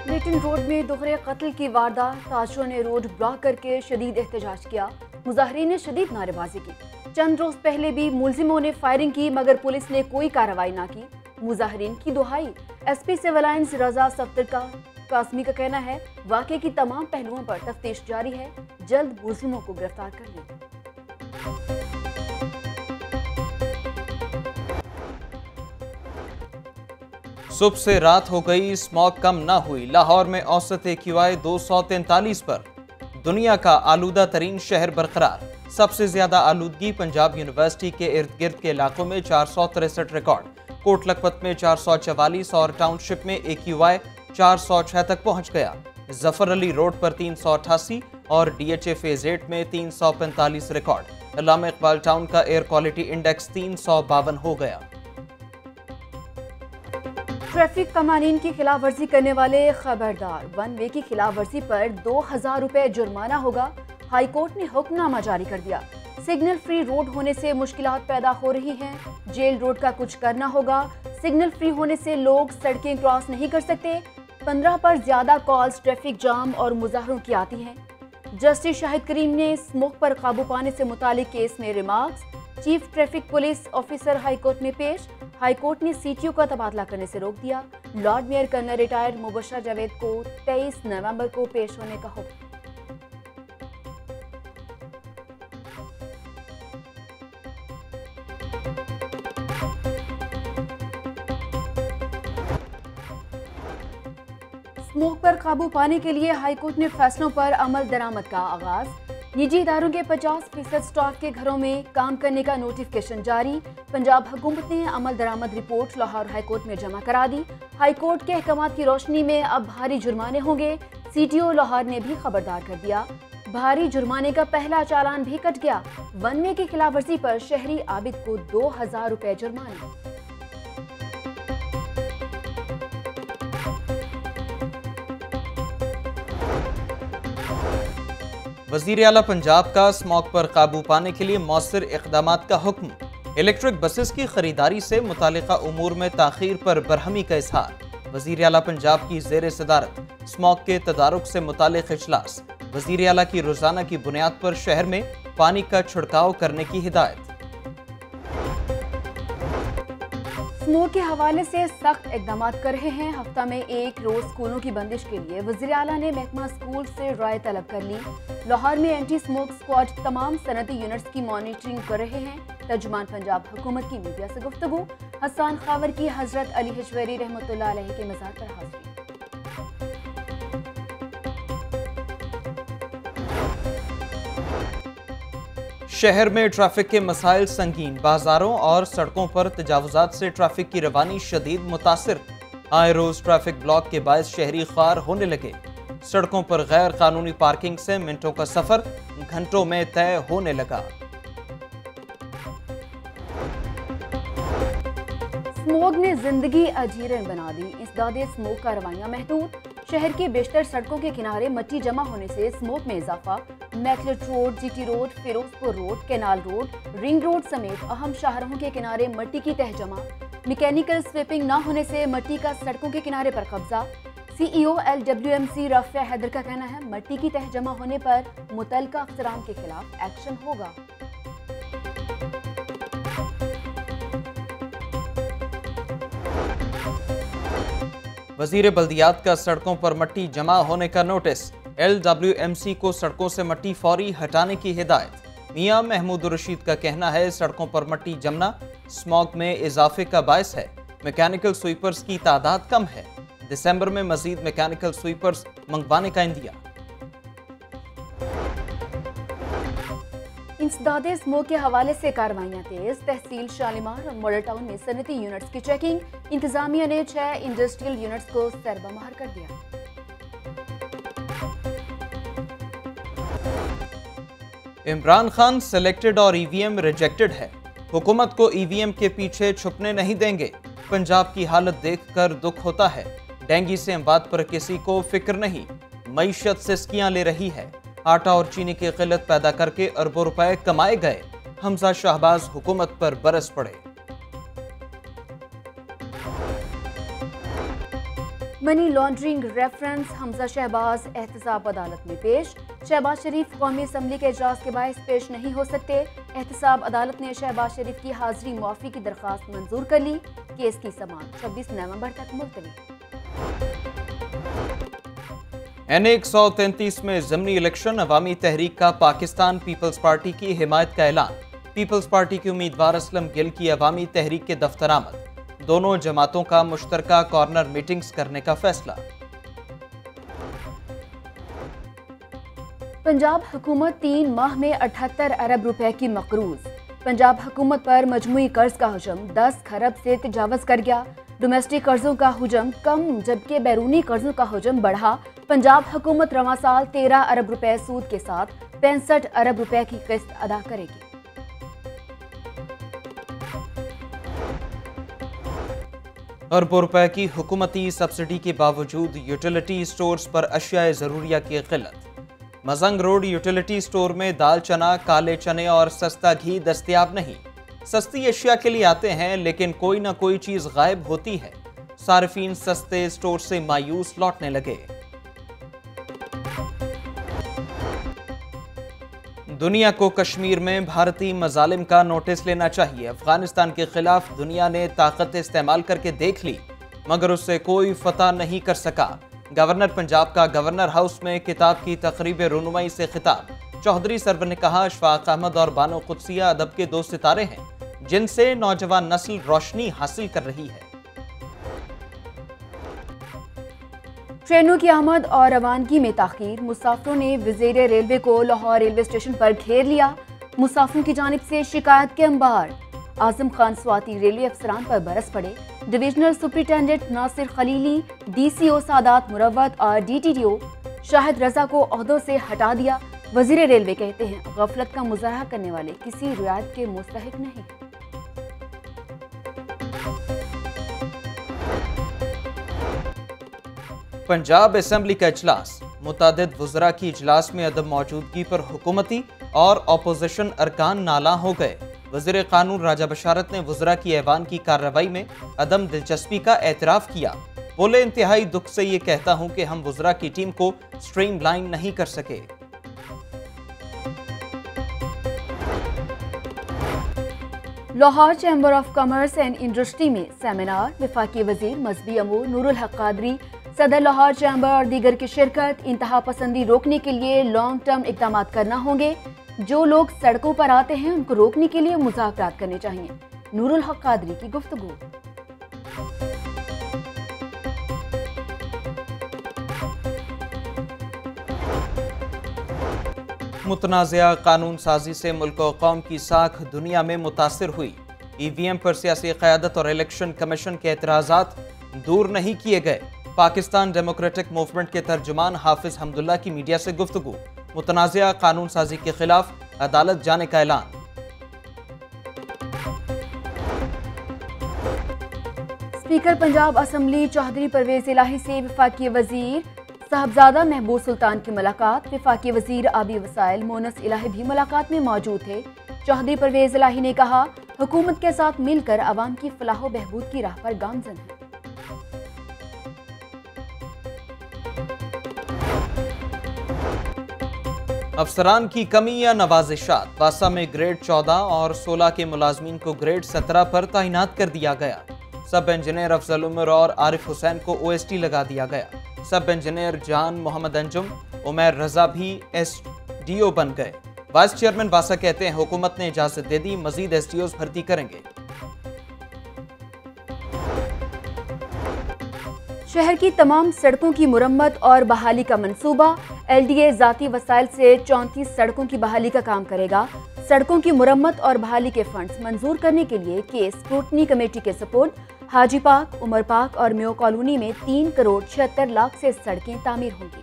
Liton road में दोहरे कत्ल की वारदात, ताजरों ने रोड ब्लॉक करके शदीद एहतजाज किया। मुजाहिरीन ने शदीद नारेबाजी की। चंद रोज पहले भी मुलजिमों ने फायरिंग की मगर पुलिस ने कोई कार्रवाई ना की। मुजाहिरीन की दुहाई। एसपी सिविल लाइंस रजा सफ्तर कासमी का कहना है वाक़े की तमाम पहलुओं पर तफ्तीश जारी है, जल्द मुलजिमों को गिरफ्तार कर लेंगे। सुबह से रात हो गई, स्मॉग कम न हुई। लाहौर में औसत AQI 243 पर। दुनिया का आलूदा तरीन शहर बरकरार। सबसे ज्यादा आलूदगी पंजाब यूनिवर्सिटी के इर्द गिर्द के इलाकों में 463 रिकॉर्ड। कोट लखपत में 444 और टाउनशिप में AQI 406 तक पहुंच गया। जफर अली रोड पर 388 और DHA फेज 8 में 345 रिकॉर्ड। अल्लामा इकबाल टाउन का एयर क्वालिटी इंडेक्स 352 हो गया। ट्रैफिक कवानीन की खिलाफ वर्जी करने वाले खबरदार। वन वे की खिलाफ वर्जी पर 2000 रुपए जुर्माना होगा। हाई कोर्ट ने हुक्मनामा जारी कर दिया। सिग्नल फ्री रोड होने से मुश्किलात पैदा हो रही हैं। जेल रोड का कुछ करना होगा। सिग्नल फ्री होने से लोग सड़कें क्रॉस नहीं कर सकते। 15 पर ज्यादा कॉल्स ट्रैफिक जाम और मुजाहरों की आती हैं। जस्टिस शाहिद करीम ने स्मोक पर काबू पाने से मुतालिक केस में remarks. Chief traffic police officer high court में पेश। हाईकोर्ट ने CTO का तबादला करने से रोक दिया। Lord mayor colonel retired Mubashir Javed को 23 नवंबर को पेश होने का हुक्म। स्मोक पर काबू पाने के लिए हाईकोर्ट ने फैसलों पर अमल दरामद का आगाज। निजी इदारों के 50% स्टाफ के घरों में काम करने का नोटिफिकेशन जारी। पंजाब हुकूमत ने अमल दरामद रिपोर्ट लाहौर हाईकोर्ट में जमा करा दी। हाईकोर्ट के अहकामात की रोशनी में अब भारी जुर्माने होंगे। CTO लाहौर ने भी खबरदार कर दिया। भारी जुर्माने का पहला चालान भी कट गया। वन वे की खिलाफ वर्जी पर शहरी आबिद को 2000 रुपए जुर्माना। वज़ीर आला पंजाब का स्मॉग पर काबू पाने के लिए मौसर इक़दामात का हुक्म। इलेक्ट्रिक बसेस की खरीदारी से मुतालिका उमूर में ताख़ीर पर बरहमी का इजहार। वज़ीर आला पंजाब की ज़ेर सदारत स्मॉग के तदारुक से मुतालिक इजलास। वज़ीर आला की रोज़ाना की बुनियाद पर शहर में पानी का छिड़काव करने की हिदायत। स्मोक के हवाले से सख्त इकदाम कर रहे हैं। हफ्ता में एक रोज स्कूलों की बंदिश के लिए वज़ीर आला ने महकमा स्कूल से राय तलब कर ली। लाहौर में एंटी स्मोक स्क्वाड तमाम सनती यूनिट्स की मॉनिटरिंग कर रहे हैं। तर्जुमान पंजाब हुकूमत की मीडिया से गुफ्तगू। हसन खावर की हजरत अली हिजवेरी रहमतुल्लाह अलैह के मज़ार पर हाजिरी। शहर में ट्रैफिक के मसाइल संगीन। बाजारों और सड़कों पर तजावुजात से ट्रैफिक की रवानी शदीद मुतासिर। आए रोज ट्रैफिक ब्लॉक के बायस शहरी ख्वार होने लगे। सड़कों पर गैर कानूनी पार्किंग से मिनटों का सफर घंटों में तय होने लगा। स्मोक ने जिंदगी अजीरन बना दी। इसदादे स्मोक कार्रवाइयां महदूद। शहर के बेशतर सड़कों के किनारे मिट्टी जमा होने से स्मोक में इजाफा। McLeod road, GT road, Ferozepur road, canal road, ring road समेत अहम शाहराहों के किनारे मिट्टी की तह जमा। मैकेनिकल स्वीपिंग न होने से मिट्टी का सड़कों के किनारे पर कब्जा। CEO LWMC राफिया हैदर का कहना है मिट्टी की तह जमा होने पर मुतल्लिका अफसरान के खिलाफ एक्शन होगा। वजीर बल्दियात का सड़कों पर मिट्टी जमा होने का नोटिस। LWMC को सड़कों से मिट्टी फौरी हटाने की हिदायत। मियां महमूद रशीद का कहना है सड़कों पर मिट्टी जमना स्मॉग में इजाफे का बायस है। मैकेनिकल स्वीपर्स की तादाद कम है। दिसंबर में मजीद मैकेनिकल स्वीपर्स मंगवाने का इंदिया। इंसदादे स्मोक के हवाले से कार्रवाइयां तेज। तहसील शालीमार और मॉडल टाउन में सनती यूनिट्स की चेकिंग। इंतजामिया ने 6 इंडस्ट्रियल यूनिट्स को सरबमहर कर दिया। इमरान खान सिलेक्टेड और EVM रिजेक्टेड है। हुकूमत को EVM के पीछे छुपने नहीं देंगे। पंजाब की हालत देखकर दुख होता है। डेंगू से अमवात पर किसी को फिक्र नहीं। मईशत सिस्कियां ले रही है। आटा और चीनी की किल्लत पैदा करके अरबों रुपए कमाए गए। हमजा शहबाज हुकूमत पर बरस पड़े। Money laundering reference Hamza Shahbaz एहतसाब अदालत में पेश। शहबाज शरीफ कौमी असम्बली के इजलास के बायस पेश नहीं हो सकते। एहतसाब अदालत ने शहबाज शरीफ की हाजिरी मुआफी की दरख्वास्त मंजूर कर ली। केस की समाअत 26 नवंबर तक मुलतवी। N133 में ज़िमनी इलेक्शन, अवामी तहरीक का पाकिस्तान पीपल्स पार्टी की हिमायत का ऐलान। पीपल्स पार्टी के उम्मीदवार असलम गिल की अवामी तहरीक के दफ्तर आमद। दोनों जमातों का मुश्तरका कॉर्नर मीटिंग्स करने का फैसला। पंजाब हुकूमत 3 माह में 78 अरब रुपए की मकरूज। पंजाब हुकूमत पर मजमूई कर्ज का हुजम 10 खरब से तजावज़ कर गया। डोमेस्टिक कर्जों का हुजम कम जबकि बैरूनी कर्जों का हुजम बढ़ा। पंजाब हुकूमत रवां साल 13 अरब रुपए सूद के साथ 65 अरब रुपए की किस्त अदा करेगी। अरबों रुपए की हुकूमती सब्सिडी के बावजूद यूटिलिटी स्टोर्स पर अशियाए ज़रूरिया की किल्लत। मजंग रोड यूटिलिटी स्टोर में दाल चना, काले चने और सस्ता घी दस्तयाब नहीं। सस्ती अशिया के लिए आते हैं लेकिन कोई ना कोई चीज गायब होती है। सार्फिन सस्ते स्टोर से मायूस लौटने लगे। दुनिया को कश्मीर में भारतीय मजालिम का नोटिस लेना चाहिए। अफगानिस्तान के खिलाफ दुनिया ने ताकत इस्तेमाल करके देख ली मगर उससे कोई फतह नहीं कर सका। गवर्नर पंजाब का गवर्नर हाउस में किताब की तकरीब रुनुमाई से खिताब। चौधरी सरवर ने कहा, अशफाक अहमद और बानो कुदसिया अदब के 2 सितारे हैं जिनसे नौजवान नस्ल रोशनी हासिल कर रही है। ट्रेनों की आमद और रवानगी में ताखीर। मुसाफिरों ने वज़ीर रेलवे को लाहौर रेलवे स्टेशन पर घेर लिया। मुसाफिरों की जानिब से शिकायत के अंबार। आजम खान स्वाति रेलवे अफसरान पर बरस पड़े। Divisional superintendent Nasir Khalili, DCO Sadat Marwat और DTDO शाहिद रजा को ओहदों से हटा दिया। वज़ीर रेलवे कहते हैं, गफलत का मुजाहरा करने वाले किसी रियायत के मुस्तहिक नहीं। पंजाब असेंबली का इजलास। मुतादिद वज़रा की इजलास में अदम मौजूदगी पर हुकूमती और अपोजिशन अरकान नाला हो गए। वज़ीर कानून राजा बशारत ने वज़रा की ऐवान की कार्रवाई में अदम दिलचस्पी का एतराफ़ किया। बोले, इंतहाई दुख से ये कहता हूँ कि हम वज़रा की टीम को स्ट्रीमलाइन नहीं कर सके। Lahore chamber of commerce and industry में सेमिनार। वफाकी वज़ीर मजहबी अमूर नूरुल हक कादरी, सदर लाहौर चैम्बर और दीगर की शिरकत। इंतहा पसंदी रोकने के लिए लॉन्ग टर्म इक़दाम करना होंगे। जो लोग सड़कों पर आते हैं उनको रोकने के लिए मुज़ाकरात करने चाहिए। नूरुल हक कादरी की गुफ्तगू। मुतनाज़िया कानून साजी से मुल्क और कौम की साख दुनिया में मुतासिर हुई। EVM पर सियासी क़यादत और इलेक्शन कमीशन के एतराज़ात दूर नहीं किए गए। पाकिस्तान डेमोक्रेटिक मूवमेंट के तर्जुमान हाफिज हमदुल्ला की मीडिया से गुफ्तगू। मुतनाज़िया कानून साजी के खिलाफ अदालत जाने का ऐलान। स्पीकर पंजाब असम्बली चौधरी परवेज इलाही से वफाकी वजीर साहबजादा महबूब सुल्तान की मुलाकात। वफाकी वजीर आबी वसाइल मोनस इलाही भी मुलाकात में मौजूद थे। चौधरी परवेज इलाही ने कहा, हुकूमत के साथ मिलकर अवाम की फलाह बहबूद की राह पर गामजन है। अफसरान की कमी या नवाजिशात। बासा में ग्रेड 14 और 16 के मुलाजमीन को ग्रेड 17 पर तैनात कर दिया गया। सब इंजीनियर अफजल उमर और आरिफ हुसैन को OST लगा दिया गया। सब इंजीनियर जान मोहम्मद अंजुम, उमर रजा भी SDO बन गए। वाइस चेयरमैन बासा कहते हैं, हुकूमत ने इजाजत दे दी, मजीद SDOs भर्ती करेंगे। शहर की तमाम सड़कों की मुरम्मत और बहाली का मंसूबा। LDA ज़ाती वसाइल से 34 सड़कों की बहाली का काम करेगा। सड़कों की मुरम्मत और बहाली के फंड्स मंजूर करने के लिए केस स्क्रूटनी कमेटी के सपोर्ट। हाजी पाक, उमर पाक और मेयो कॉलोनी में 3 करोड़ 76 लाख से सड़कें तामीर होंगी।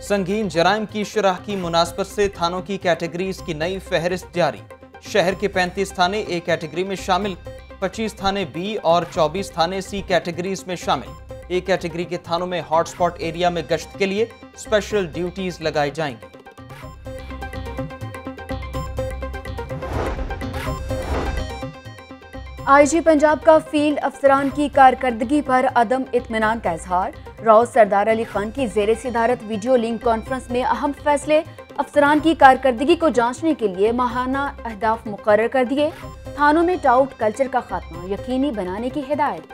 संगीन जराइम की शरह की मुनासबत से थानों की कैटेगरीज की नई फहरिस्त जारी। शहर के 35 थाने A कैटेगरी में शामिल, 25 थाने B और 24 थाने C कैटेगरीज में शामिल। A कैटेगरी के थानों में हॉटस्पॉट एरिया में गश्त के लिए स्पेशल ड्यूटीज लगाई जाएंगी। आईजी पंजाब का फील्ड अफसरान की कारकर्दगी पर अदम इत्मीनान का इजहार। राव सरदार अली खान की जेर सदारत वीडियो लिंक कॉन्फ्रेंस में अहम फैसले। अफसरान की कारकर्दगी को जांचने के लिए माहाना अहदाफ मुकर्रर कर दिए। थानों में टाउट कल्चर का खात्मा यकीनी बनाने की हिदायत।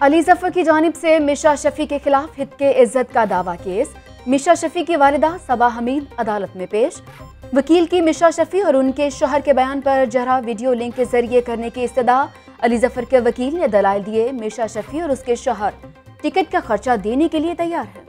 अली जफर की जानिब से मिशा शफी के खिलाफ हित्के इज्जत का दावा केस। मिशा शफी की वालिदा सबा हमीद अदालत में पेश। वकील की मिशा शफी और उनके शोहर के बयान पर जरा वीडियो लिंक के जरिए करने की इस्तदा। अली जफर के वकील ने दलाइल दिए। मिशा शफी और उसके शोहर टिकट का खर्चा देने के लिए तैयार हैं।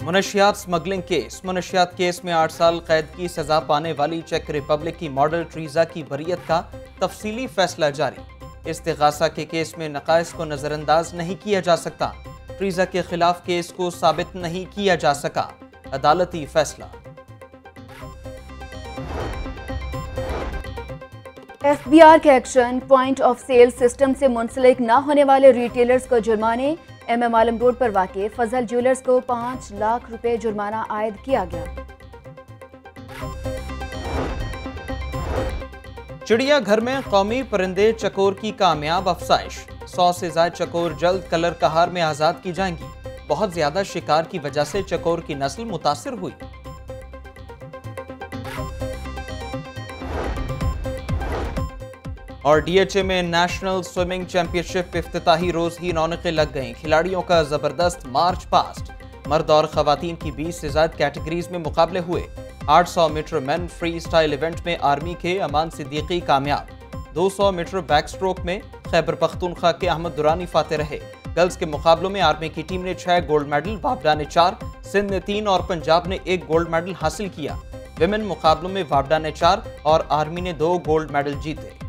मुनशियात स्मगलिंग केस। मुनशियात केस में 8 साल कैद की सजा पाने वाली चेक रिपब्लिक की मॉडल ट्रीजा की बरियत का तफसीली फैसला जारी। इस्तिगासा के केस में नकाइस को नजरअंदाज नहीं किया जा सकता। ट्रीजा के खिलाफ केस को साबित नहीं किया जा सका। अदालती फैसला। एफबीआर के action. Point of sale system से मुंसलिक न होने वाले रिटेलर्स को जुर्माने। MM आलम रोड पर वाक़े फजल ज्वेलर्स को 5 लाख रुपए जुर्माना आयद किया गया। चिड़ियाघर में कौमी परिंदे चकोर की कामयाब अफजाइश। 100 से ज्यादा चकोर जल्द कलर कहार में आजाद की जाएंगी। बहुत ज्यादा शिकार की वजह से चकोर की नस्ल मुतासिर हुई। और DHA में नेशनल स्विमिंग चैंपियनशिप इफ्तिताही रोज ही रौनकें लग गईं। खिलाड़ियों का जबरदस्त मार्च पास्ट। मर्द और खवातीन की 20 से ज्यादा कैटेगरीज में मुकाबले हुए। 800 metre men freestyle event में आर्मी के अमान सिद्दीकी कामयाब। 200 मीटर बैक स्ट्रोक में खैबर पख्तूनख्वा के अहमद दुरानी फाते रहे। गर्ल्स के मुकाबलों में आर्मी की टीम ने 6 गोल्ड मेडल, वापडा ने 4, सिंध ने 3 और पंजाब ने 1 गोल्ड मेडल हासिल किया। विमेन मुकाबलों में वापडा ने 4 और आर्मी ने 2 गोल्ड मेडल जीते।